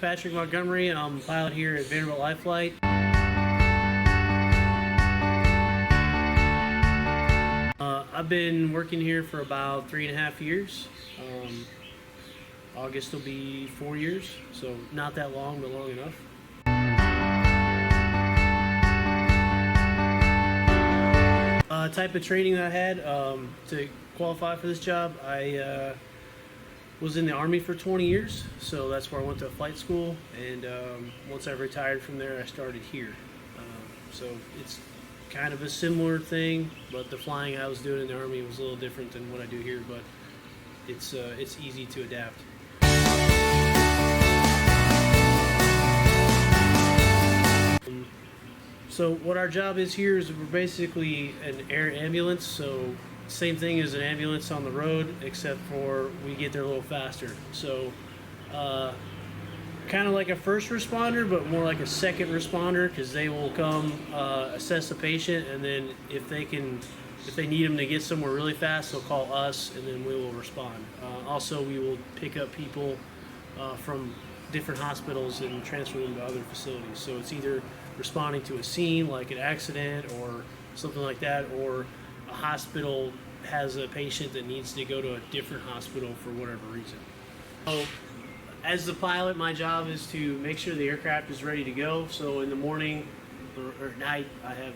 Patrick Montgomery. I'm a pilot here at Vanderbilt Life Flight. I've been working here for about 3.5 years. August will be 4 years, so not that long, but long enough. Type of training that I had to qualify for this job, I was in the Army for 20 years, so that's where I went to flight school, and once I retired from there, I started here. So it's kind of a similar thing, but the flying I was doing in the Army was a little different than what I do here, but it's easy to adapt. So what our job is here is we're basically an air ambulance, so same thing as an ambulance on the road, except for we get there a little faster. So kind of like a first responder, but more like a second responder, because they will come assess the patient, and then if they need them to get somewhere really fast, they'll call us, and then we will respond. Also, we will pick up people from different hospitals and transfer them to other facilities. So it's either responding to a scene like an accident or something like that, or a hospital has a patient that needs to go to a different hospital for whatever reason. So as the pilot, my job is to make sure the aircraft is ready to go. So in the morning or at night, I have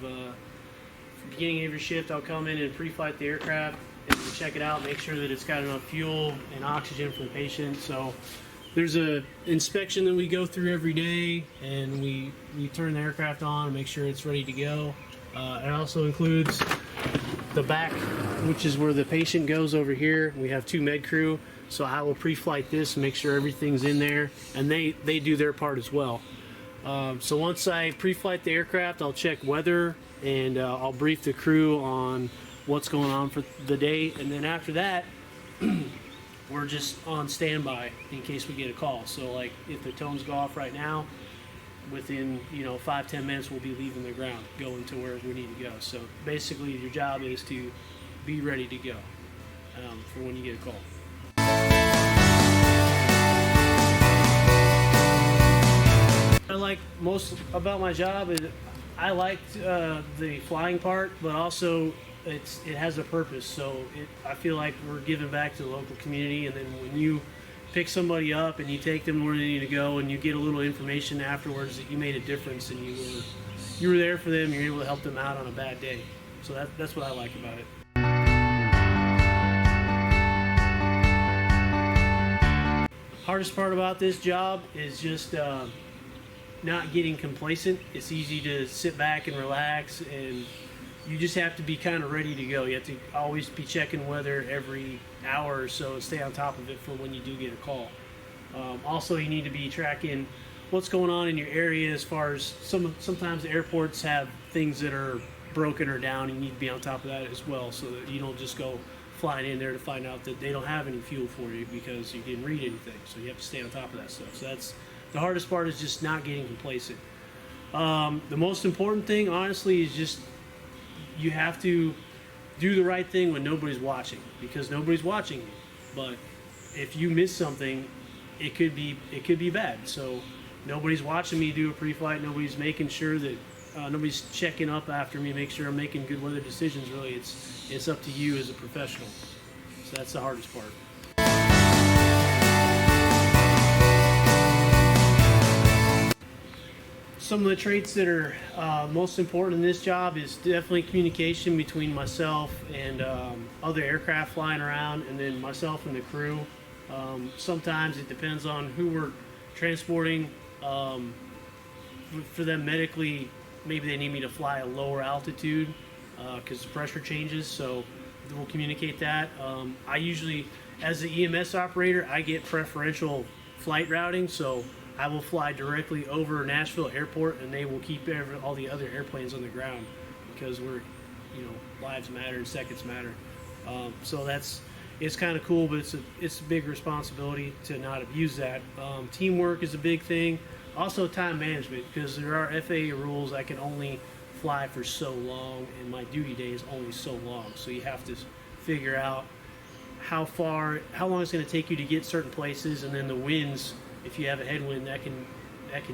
beginning of your shift, I'll come in and pre-flight the aircraft and check it out, make sure that it's got enough fuel and oxygen for the patient. So there's a inspection that we go through every day, and we turn the aircraft on and make sure it's ready to go. It also includes the back, which is where the patient goes over here. We have 2 med crew, so I will pre-flight this and make sure everything's in there, and they do their part as well. So once I pre-flight the aircraft, I'll check weather, and I'll brief the crew on what's going on for the day, and then after that we're just on standby in case we get a call. So like if the tones go off right now, within 5-10 minutes we'll be leaving the ground, going to where we need to go. So basically your job is to be ready to go for when you get a call. What I like most about my job is I like the flying part, but also it has a purpose. So I feel like we're giving back to the local community, and then when you pick somebody up and you take them where they need to go, and you get a little information afterwards that you made a difference and you were there for them, you're able to help them out on a bad day. So that's what I like about it. Hardest part about this job is just not getting complacent. It's easy to sit back and relax, and you just have to be kind of ready to go. You have to always be checking weather every hour or so and stay on top of it for when you do get a call. Also, you need to be tracking what's going on in your area, as far as sometimes the airports have things that are broken or down. You need to be on top of that as well, so that you don't just go flying in there to find out that they don't have any fuel for you because you didn't read anything. So you have to stay on top of that stuff. So that's the hardest part, is just not getting complacent. The most important thing, honestly, is just you have to do the right thing when nobody's watching, because nobody's watching you. But if you miss something, it could be bad. So nobody's watching me do a pre-flight. Nobody's making sure that nobody's checking up after me, make sure I'm making good weather decisions. Really, it's up to you as a professional. So that's the hardest part. Some of the traits that are most important in this job is definitely communication between myself and other aircraft flying around, and then myself and the crew. Sometimes it depends on who we're transporting. For them medically, maybe they need me to fly a lower altitude because the pressure changes, so we'll communicate that. I usually, as the EMS operator, I get preferential flight routing, so I will fly directly over Nashville Airport, and they will keep all the other airplanes on the ground, because lives matter and seconds matter. So it's kind of cool, but it's a big responsibility to not abuse that. Teamwork is a big thing. Also time management, because there are FAA rules. I can only fly for so long, and my duty day is only so long. So you have to figure out how long it's going to take you to get certain places, and then the winds if you have a headwind, that can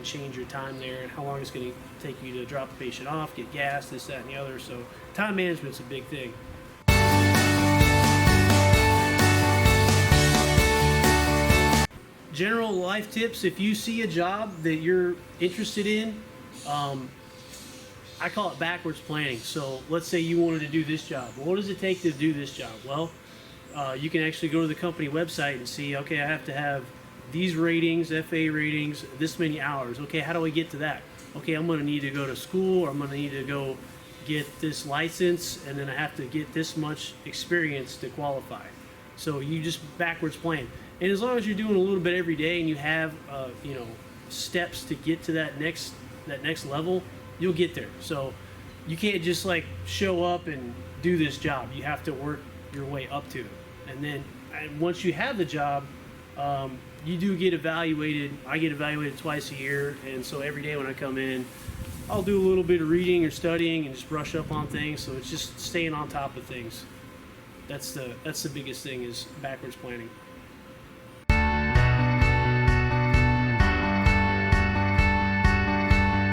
change your time there and how long it's going to take you to drop the patient off, get gas, this, that, and the other. So time management's a big thing. General life tips: if you see a job that you're interested in, I call it backwards planning. So let's say you wanted to do this job. What does it take to do this job? Well, you can actually go to the company website and see, okay, I have to have these ratings, FA ratings, this many hours. Okay, how do I get to that? Okay, I'm going to need to go to school, or I'm going to need to go get this license, and then I have to get this much experience to qualify. So you just backwards plan. And as long as you're doing a little bit every day and you have steps to get to that next level, you'll get there. So you can't just like show up and do this job. You have to work your way up to it. And then once you have the job, you do get evaluated. I get evaluated twice a year, and so every day when I come in, I'll do a little bit of reading or studying and just brush up on things. So it's just staying on top of things. That's the biggest thing, is backwards planning.